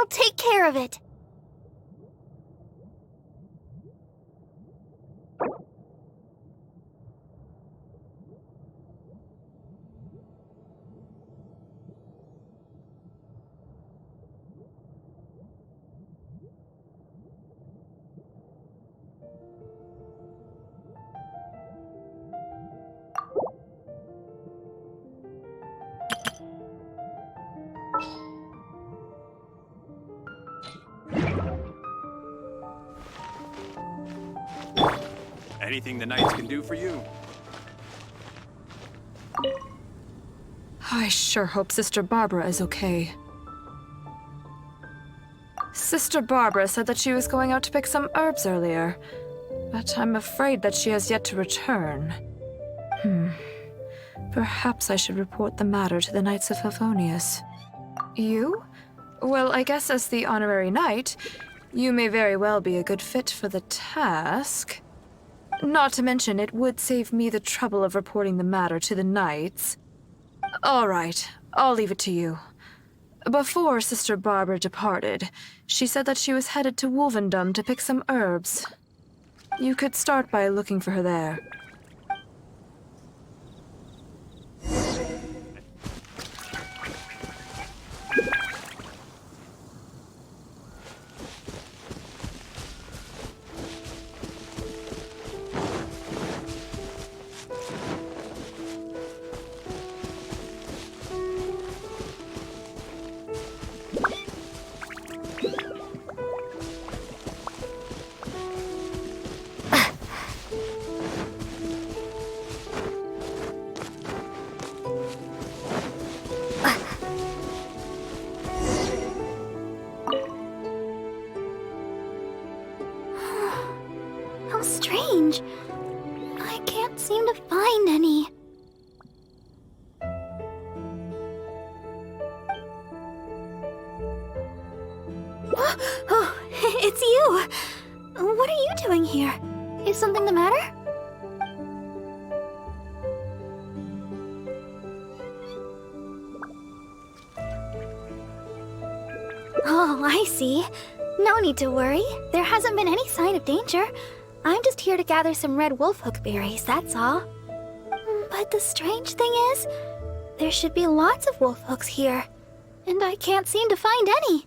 I'll take care of it. Anything the Knights can do for you? I sure hope Sister Barbara is okay. Sister Barbara said that she was going out to pick some herbs earlier, but I'm afraid that she has yet to return. Perhaps I should report the matter to the Knights of Favonius. You? Well, I guess as the honorary knight, you may very well be a good fit for the task. Not to mention, it would save me the trouble of reporting the matter to the Knights. All right, I'll leave it to you. Before Sister Barbara departed, she said that she was headed to Wolvendom to pick some herbs. You could start by looking for her there. How strange. I can't seem to find any. Oh, it's you! What are you doing here? Is something the matter? Oh, I see. No need to worry. There hasn't been any sign of danger. I'm just here to gather some red wolfhook berries, that's all. But the strange thing is, there should be lots of wolfhooks here, and I can't seem to find any.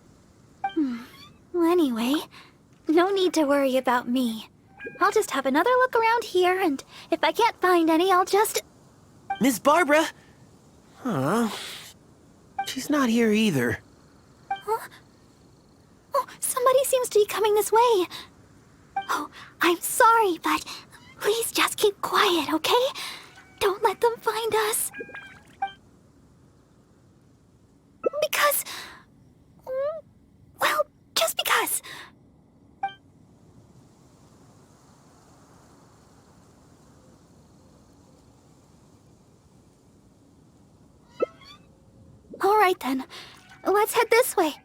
Well, anyway, no need to worry about me. I'll just have another look around here, and if I can't find any, I'll just... Miss Barbara? Huh? She's not here either. Huh? Oh, somebody seems to be coming this way. Oh, I'm sorry, but please just keep quiet, okay? Don't let them find us. Because... well, just because. All right then, let's head this way.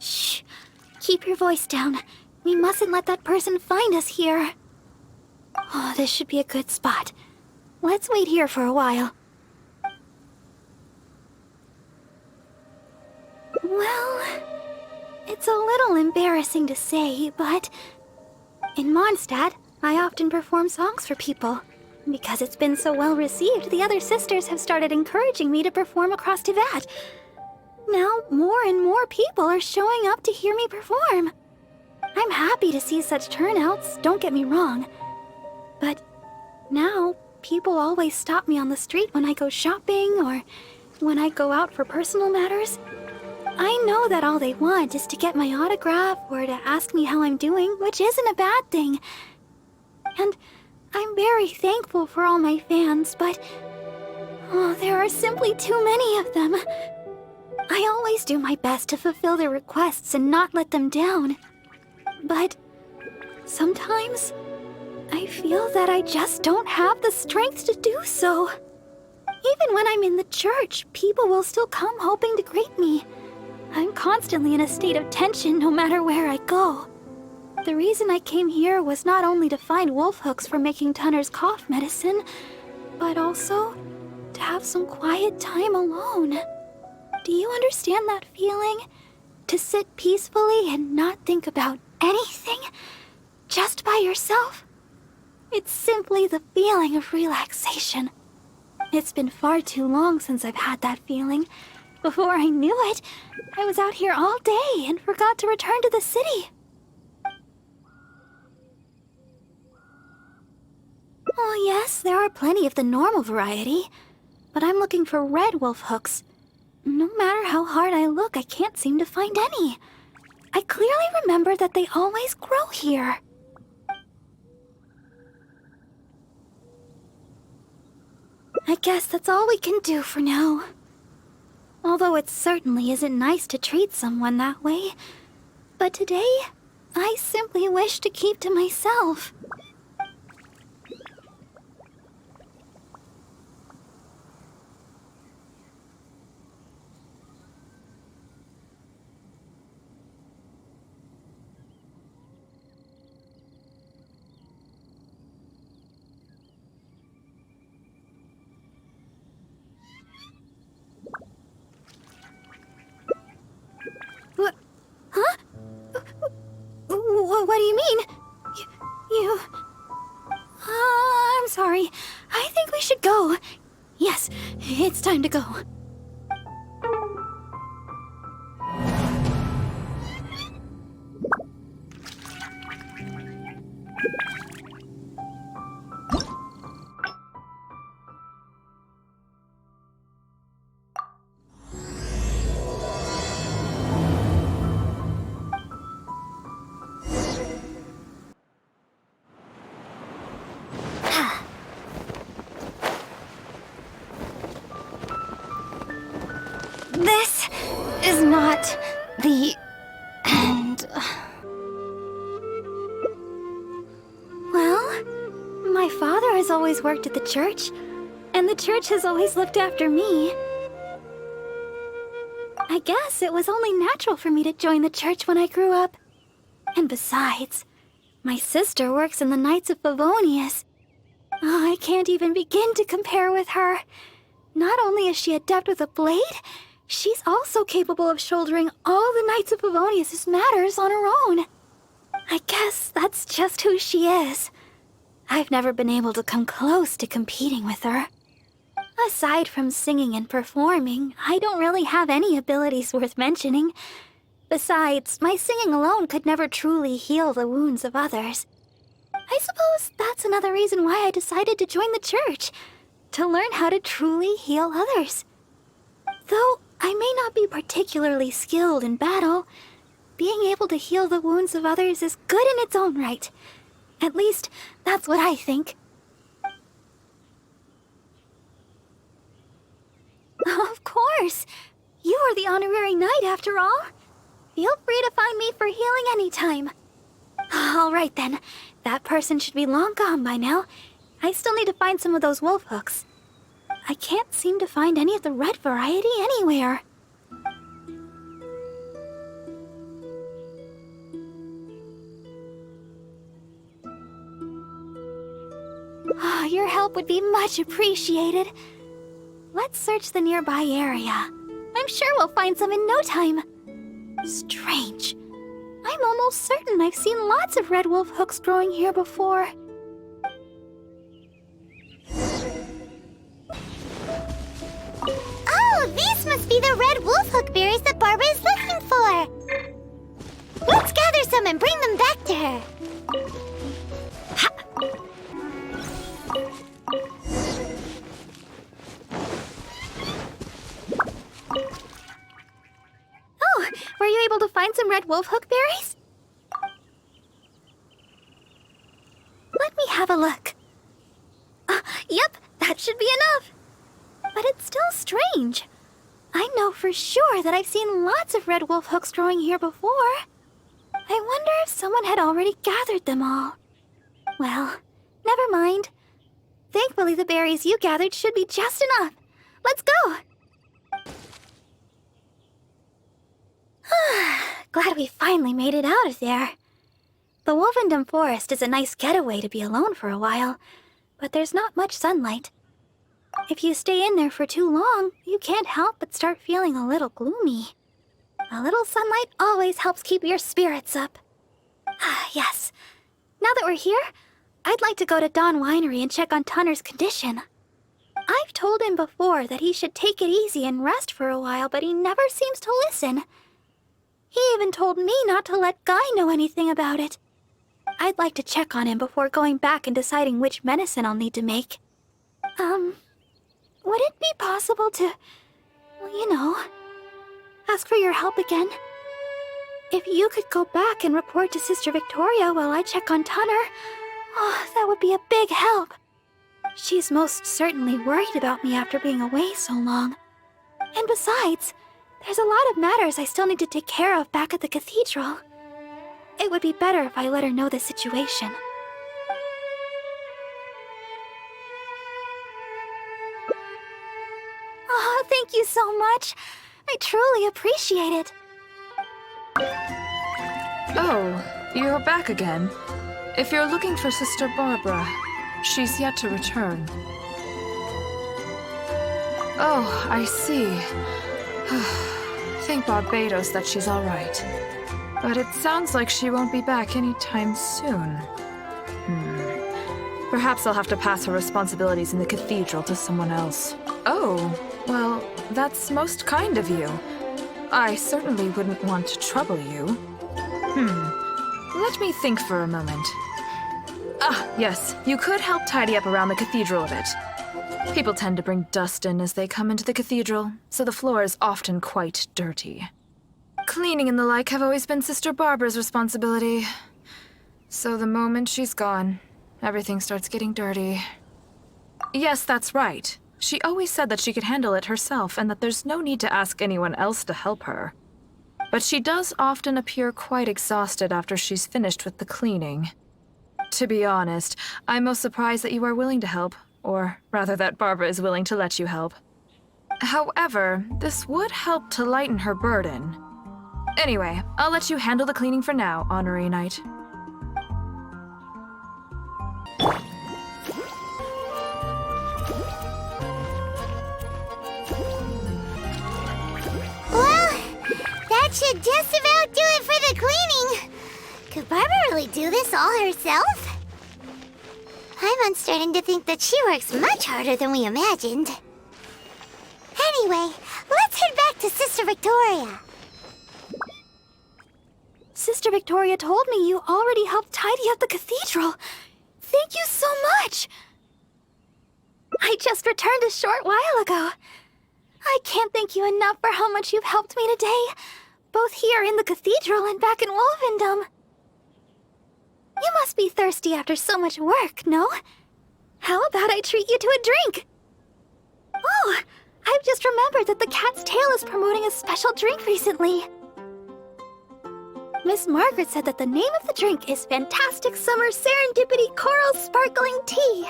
Shh. Keep your voice down. We mustn't let that person find us here. Oh, this should be a good spot. Let's wait here for a while. Well, it's a little embarrassing to say, but in Mondstadt, I often perform songs for people. Because it's been so well received, the other sisters have started encouraging me to perform across Tivat. Now, more and more people are showing up to hear me perform. I'm happy to see such turnouts, don't get me wrong. But now, people always stop me on the street when I go shopping or when I go out for personal matters. I know that all they want is to get my autograph or to ask me how I'm doing, which isn't a bad thing. And I'm very thankful for all my fans, but oh, there are simply too many of them. I always do my best to fulfill their requests and not let them down. But sometimes I feel that I just don't have the strength to do so. Even when I'm in the church, people will still come hoping to greet me. I'm constantly in a state of tension no matter where I go. The reason I came here was not only to find wolf hooks for making Tunner's cough medicine, but also to have some quiet time alone. Do you understand that feeling? To sit peacefully and not think about anything, just by yourself? It's simply the feeling of relaxation. It's been far too long since I've had that feeling. Before I knew it, I was out here all day and forgot to return to the city. Oh yes, there are plenty of the normal variety, but I'm looking for red wolf hooks. No matter how hard I look, I can't seem to find any. I clearly remember that they always grow here. I guess that's all we can do for now. Although it certainly isn't nice to treat someone that way. But today, I simply wish to keep to myself. What do you mean? You... I'm sorry. I think we should go. Yes, it's time to go. This is not the end. Well, my father has always worked at the church, and the church has always looked after me. I guess it was only natural for me to join the church when I grew up. And besides, my sister works in the Knights of Favonius. Oh, I can't even begin to compare with her. Not only is she adept with a blade, she's also capable of shouldering all the Knights of Favonius' matters on her own. I guess that's just who she is. I've never been able to come close to competing with her. Aside from singing and performing, I don't really have any abilities worth mentioning. Besides, my singing alone could never truly heal the wounds of others. I suppose that's another reason why I decided to join the church, to learn how to truly heal others. Though I may not be particularly skilled in battle, being able to heal the wounds of others is good in its own right. At least, that's what I think. Of course! You are the honorary knight after all. Feel free to find me for healing anytime. All right then. That person should be long gone by now. I still need to find some of those wolf hooks. I can't seem to find any of the red variety anywhere. Oh, your help would be much appreciated. Let's search the nearby area. I'm sure we'll find some in no time. Strange. I'm almost certain I've seen lots of red wolf hooks growing here before. Oh, these must be the red wolf hook berries that Barbara is looking for. Let's gather some and bring them back to her. Ha! Oh, were you able to find some red wolf hook berries? Let me have a look. Yep, that should be enough. But it's still strange. I know for sure that I've seen lots of red wolf hooks growing here before. I wonder if someone had already gathered them all. Well, never mind. Thankfully the berries you gathered should be just enough. Let's go! Glad we finally made it out of there. The Wolvendom Forest is a nice getaway to be alone for a while, but there's not much sunlight. If you stay in there for too long, you can't help but start feeling a little gloomy. A little sunlight always helps keep your spirits up. Yes. Now that we're here, I'd like to go to Dawn Winery and check on Tunner's condition. I've told him before that he should take it easy and rest for a while, but he never seems to listen. He even told me not to let Guy know anything about it. I'd like to check on him before going back and deciding which medicine I'll need to make. Would it be possible to, ask for your help again? If you could go back and report to Sister Victoria while I check on Tunner, that would be a big help. She's most certainly worried about me after being away so long. And besides, there's a lot of matters I still need to take care of back at the cathedral. It would be better if I let her know the situation. Oh, thank you so much. I truly appreciate it. Oh, you're back again. If you're looking for Sister Barbara, she's yet to return. Oh, I see. Thank Barbados that she's all right. But it sounds like she won't be back anytime soon. Perhaps I'll have to pass her responsibilities in the cathedral to someone else. Oh, well, that's most kind of you. I certainly wouldn't want to trouble you. Let me think for a moment. Yes, you could help tidy up around the cathedral a bit. People tend to bring dust in as they come into the cathedral, so the floor is often quite dirty. Cleaning and the like have always been Sister Barbara's responsibility. So the moment she's gone, everything starts getting dirty. Yes, that's right. She always said that she could handle it herself and that there's no need to ask anyone else to help her. But she does often appear quite exhausted after she's finished with the cleaning. To be honest, I'm most surprised that you are willing to help, or rather that Barbara is willing to let you help. However, this would help to lighten her burden. Anyway, I'll let you handle the cleaning for now, Honorary Knight. Well, that should just about do it for the cleaning. Could Barbara really do this all herself? I'm starting to think that she works much harder than we imagined. Anyway, let's head back to Sister Victoria. Sister Victoria told me you already helped tidy up the cathedral. Thank you so much. I just returned a short while ago. I can't thank you enough for how much you've helped me today, both here in the cathedral and back in Wolvendom. You must be thirsty after so much work, no? How about I treat you to a drink? Oh, I've just remembered that the Cat's Tail is promoting a special drink recently. Miss Margaret said that the name of the drink is Fantastic Summer Serendipity Coral Sparkling Tea.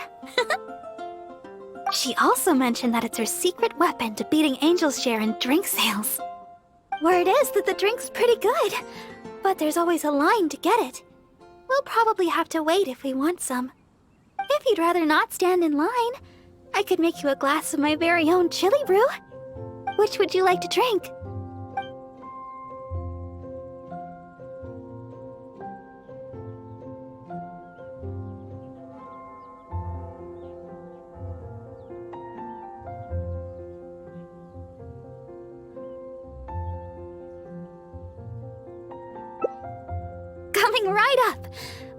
She also mentioned that it's her secret weapon to beating Angel's share in drink sales. Word is that the drink's pretty good, but there's always a line to get it. We'll probably have to wait if we want some. If you'd rather not stand in line, I could make you a glass of my very own Chilibrew. Which would you like to drink? Coming right up!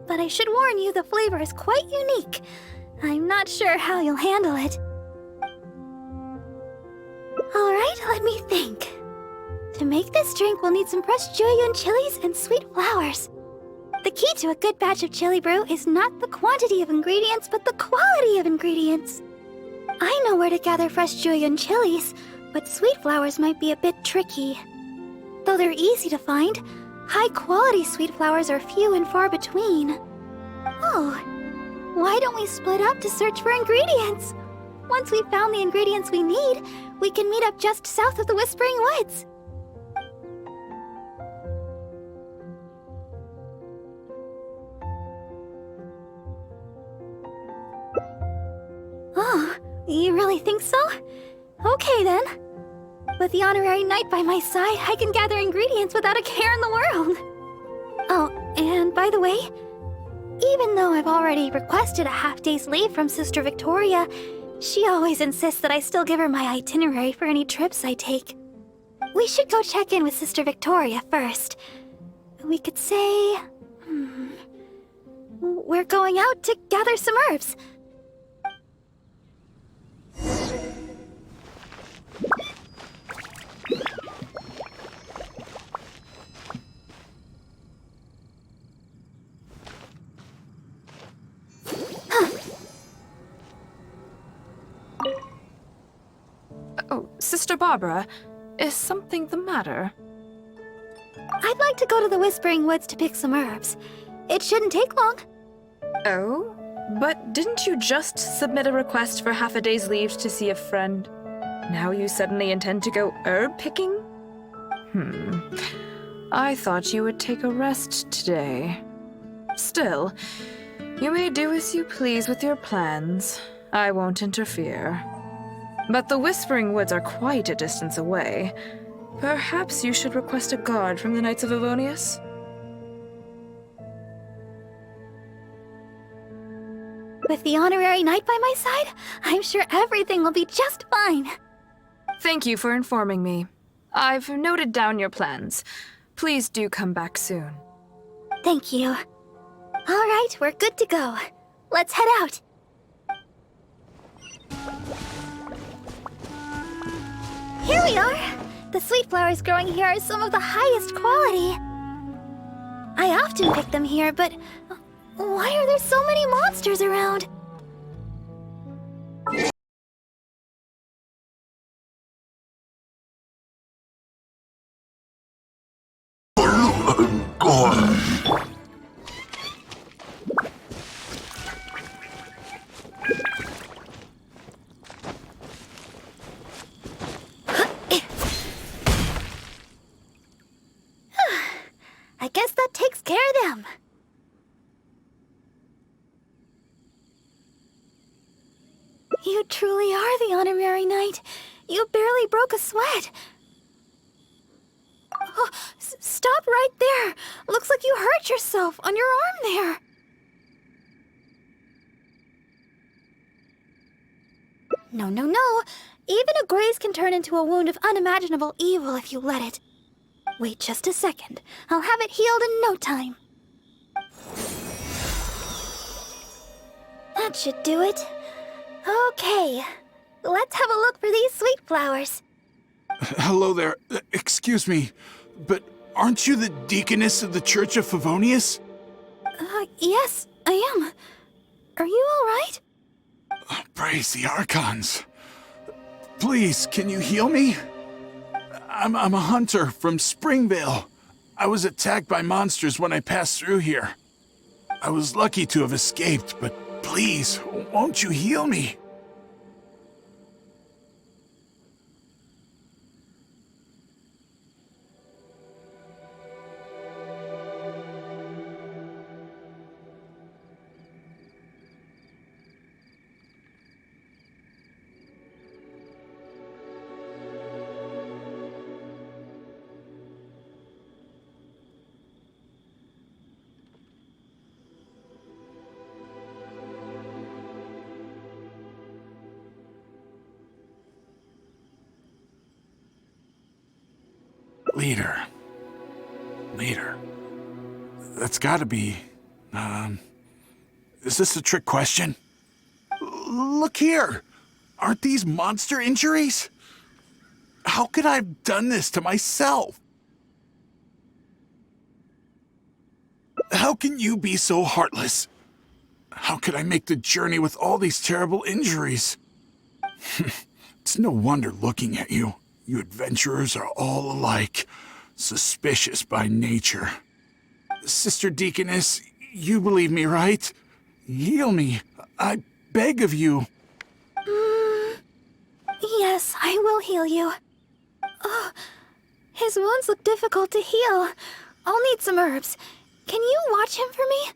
But I should warn you, the flavor is quite unique. I'm not sure how you'll handle it. Alright, let me think. To make this drink, we'll need some fresh Jueyun chilies and sweet flowers. The key to a good batch of Chilibrew is not the quantity of ingredients, but the quality of ingredients. I know where to gather fresh Jueyun chilies, but sweet flowers might be a bit tricky. Though they're easy to find, high-quality sweet flowers are few and far between. Oh, why don't we split up to search for ingredients? Once we've found the ingredients we need, we can meet up just south of the Whispering Woods. Oh, you really think so? Okay then. With the honorary knight by my side, I can gather ingredients without a care in the world. Oh, and by the way, even though I've already requested a half-day's leave from Sister Victoria, she always insists that I still give her my itinerary for any trips I take. We should go check in with Sister Victoria first. We could say... we're going out to gather some herbs. Oh, Sister Barbara, is something the matter? I'd like to go to the Whispering Woods to pick some herbs. It shouldn't take long. Oh? But didn't you just submit a request for half a day's leave to see a friend? Now you suddenly intend to go herb picking? I thought you would take a rest today. Still, you may do as you please with your plans. I won't interfere. But the Whispering Woods are quite a distance away. Perhaps you should request a guard from the Knights of Favonius? With the honorary knight by my side, I'm sure everything will be just fine. Thank you for informing me. I've noted down your plans. Please do come back soon. Thank you. All right, we're good to go. Let's head out. Here we are! The sweet flowers growing here are some of the highest quality. I often pick them here, but why are there so many monsters around? I guess that takes care of them. You truly are the honorary knight. You barely broke a sweat. Oh, stop right there. Looks like you hurt yourself on your arm there. No, no, no. Even a graze can turn into a wound of unimaginable evil if you let it. Wait just a second. I'll have it healed in no time. That should do it. Okay. Let's have a look for these sweet flowers. Hello there. Excuse me, but aren't you the deaconess of the Church of Favonius? Yes, I am. Are you all right? Praise the Archons. Please, can you heal me? I'm a hunter from Springvale. I was attacked by monsters when I passed through here. I was lucky to have escaped, but please, won't you heal me? Leader. That's gotta be... Is this a trick question? Look here! Aren't these monster injuries? How could I have done this to myself? How can you be so heartless? How could I make the journey with all these terrible injuries? It's no wonder looking at you. You adventurers are all alike, suspicious by nature. Sister Deaconess, you believe me, right? Heal me. I beg of you. Yes, I will heal you. Oh, his wounds look difficult to heal. I'll need some herbs. Can you watch him for me?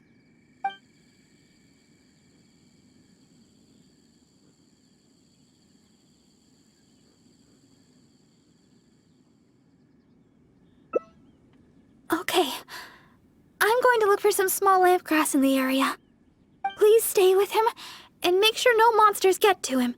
Okay. I'm going to look for some small lamp grass in the area. Please stay with him, and make sure no monsters get to him.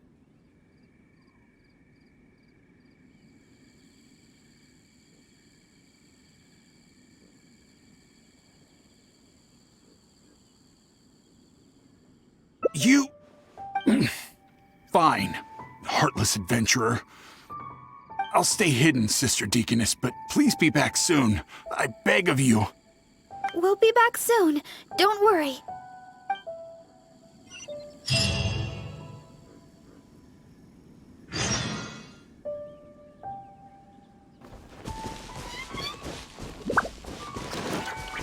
You... Fine, heartless adventurer. I'll stay hidden, Sister Deaconess, but please be back soon. I beg of you. We'll be back soon. Don't worry.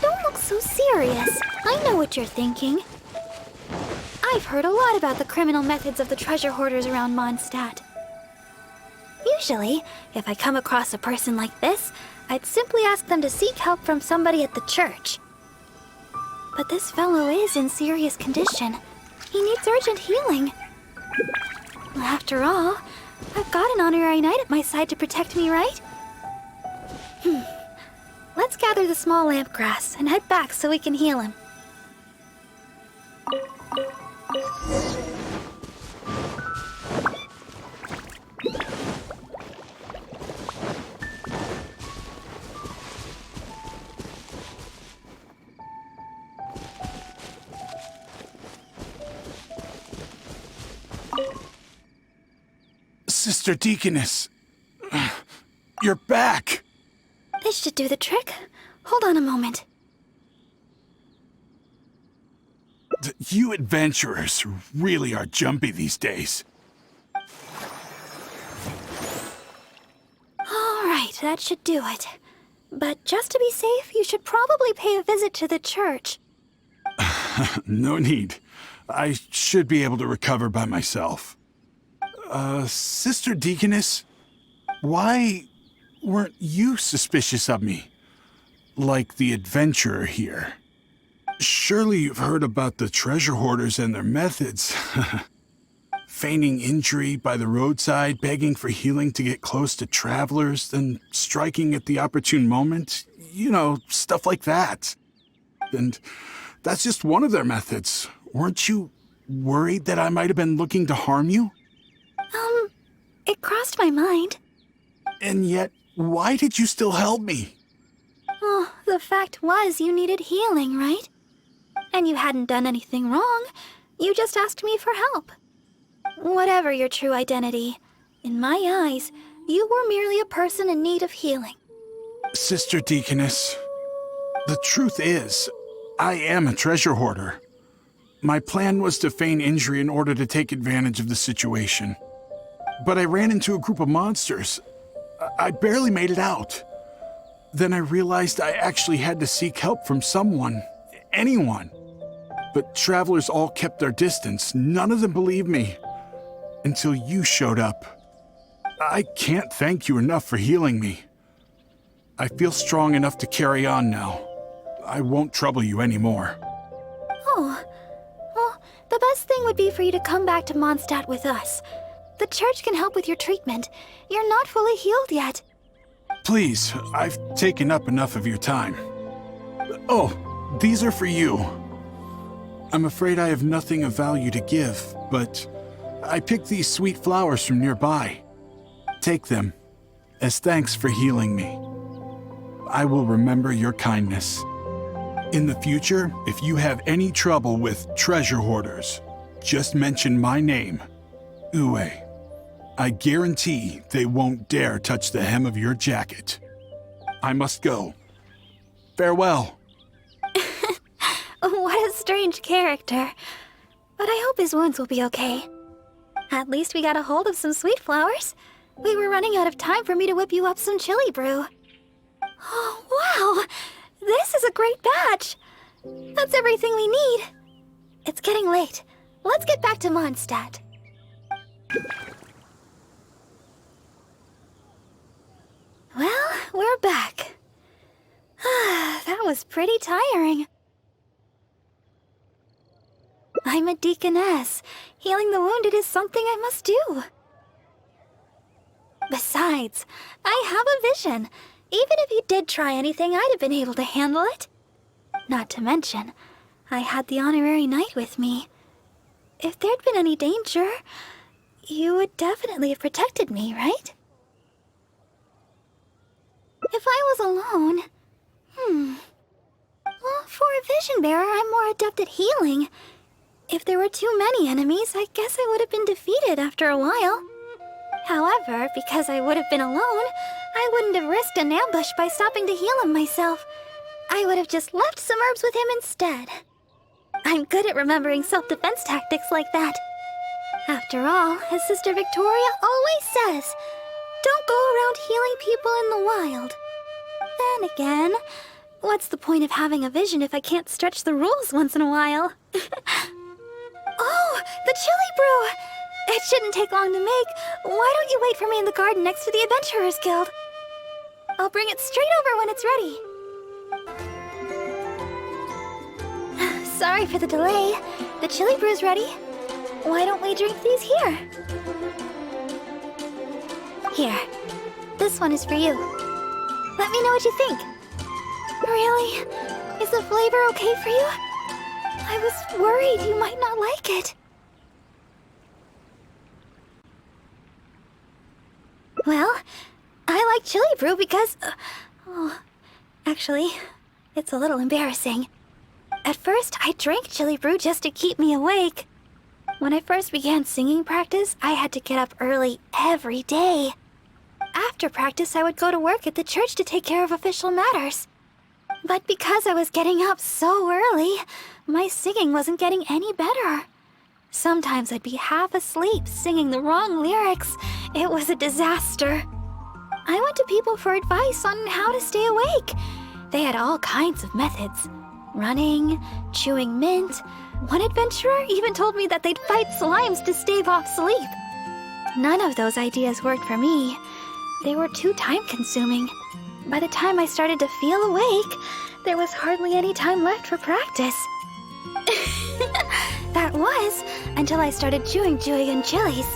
Don't look so serious. I know what you're thinking. I've heard a lot about the criminal methods of the treasure hoarders around Mondstadt. Usually, if I come across a person like this, I'd simply ask them to seek help from somebody at the church. But this fellow is in serious condition. He needs urgent healing. After all, I've got an honorary knight at my side to protect me, right? Let's gather the small lamp grass and head back so we can heal him. Sister Deaconess, you're back. This should do the trick. Hold on a moment. You adventurers really are jumpy these days. All right, that should do it. But just to be safe, you should probably pay a visit to the church. No need. I should be able to recover by myself. Sister Deaconess, why weren't you suspicious of me? Like the adventurer here. Surely you've heard about the treasure hoarders and their methods. Feigning injury by the roadside, begging for healing to get close to travelers, then striking at the opportune moment. You know, stuff like that. And that's just one of their methods. Weren't you worried that I might have been looking to harm you? It crossed my mind. And yet, why did you still help me? Oh, the fact was you needed healing, right? And you hadn't done anything wrong. You just asked me for help. Whatever your true identity, in my eyes, you were merely a person in need of healing. Sister Deaconess, the truth is, I am a treasure hoarder. My plan was to feign injury in order to take advantage of the situation. But I ran into a group of monsters. I barely made it out. Then I realized I actually had to seek help from someone, anyone. But travelers all kept their distance. None of them believed me. Until you showed up. I can't thank you enough for healing me. I feel strong enough to carry on now. I won't trouble you anymore. Oh, well, the best thing would be for you to come back to Mondstadt with us. The church can help with your treatment. You're not fully healed yet. Please, I've taken up enough of your time. Oh, these are for you. I'm afraid I have nothing of value to give, but I picked these sweet flowers from nearby. Take them, as thanks for healing me. I will remember your kindness. In the future, if you have any trouble with treasure hoarders, just mention my name, Ue. I guarantee they won't dare touch the hem of your jacket. I must go. Farewell. What a strange character. But I hope his wounds will be okay. At least we got a hold of some sweet flowers. We were running out of time for me to whip you up some Chilibrew. Oh, wow! This is a great batch! That's everything we need. It's getting late. Let's get back to Mondstadt. are back. That was pretty tiring. I'm a deaconess. Healing the wounded is something I must do. Besides, I have a vision. Even if you did try anything, I'd have been able to handle it. Not to mention, I had the honorary knight with me. If there'd been any danger, you would definitely have protected me, right? If I was alone... Well, for a vision bearer, I'm more adept at healing. If there were too many enemies, I guess I would have been defeated after a while. However, because I would have been alone, I wouldn't have risked an ambush by stopping to heal him myself. I would have just left some herbs with him instead. I'm good at remembering self-defense tactics like that. After all, as Sister Victoria always says, don't go around healing people in the wild. Then again, what's the point of having a vision if I can't stretch the rules once in a while? Oh, the Chilibrew! It shouldn't take long to make. Why don't you wait for me in the garden next to the Adventurers Guild? I'll bring it straight over when it's ready. Sorry for the delay. The Chilibrew's ready. Why don't we drink these here? Here. This one is for you. Let me know what you think. Really? Is the flavor okay for you? I was worried you might not like it. Well, I like Chilibrew because... actually, it's a little embarrassing. At first, I drank Chilibrew just to keep me awake. When I first began singing practice, I had to get up early every day. After practice, I would go to work at the church to take care of official matters. But because I was getting up so early, my singing wasn't getting any better. Sometimes I'd be half asleep singing the wrong lyrics. It was a disaster. I went to people for advice on how to stay awake. They had all kinds of methods. Running, chewing mint. One adventurer even told me that they'd fight slimes to stave off sleep. None of those ideas worked for me. They were too time-consuming. By the time I started to feel awake, there was hardly any time left for practice. That was until I started chewing Julian chilies.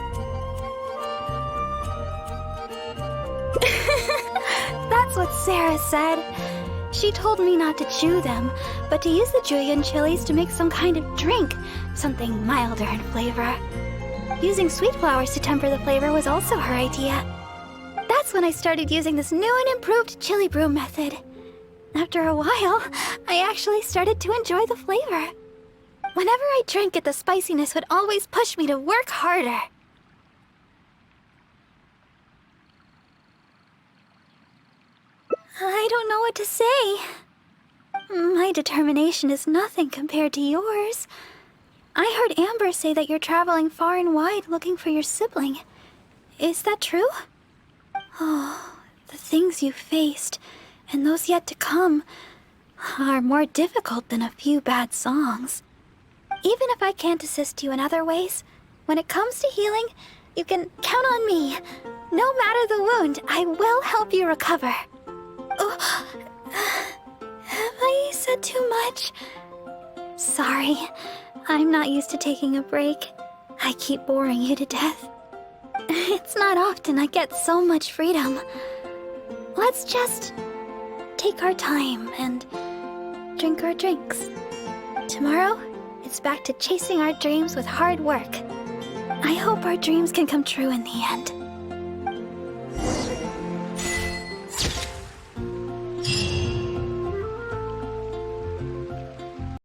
That's what Sarah said. She told me not to chew them, but to use the Julian chilies to make some kind of drink, something milder in flavor. Using sweet flowers to temper the flavor was also her idea. That's when I started using this new and improved Chilibrew method. After a while, I actually started to enjoy the flavor. Whenever I drank it, the spiciness would always push me to work harder. I don't know what to say. My determination is nothing compared to yours. I heard Amber say that you're traveling far and wide looking for your sibling. Is that true? Oh, the things you faced, and those yet to come, are more difficult than a few bad songs. Even if I can't assist you in other ways, when it comes to healing, you can count on me. No matter the wound, I will help you recover. Oh, have I said too much? Sorry, I'm not used to taking a break. I keep boring you to death. It's not often I get so much freedom. Let's just take our time and drink our drinks. Tomorrow, it's back to chasing our dreams with hard work. I hope our dreams can come true in the end.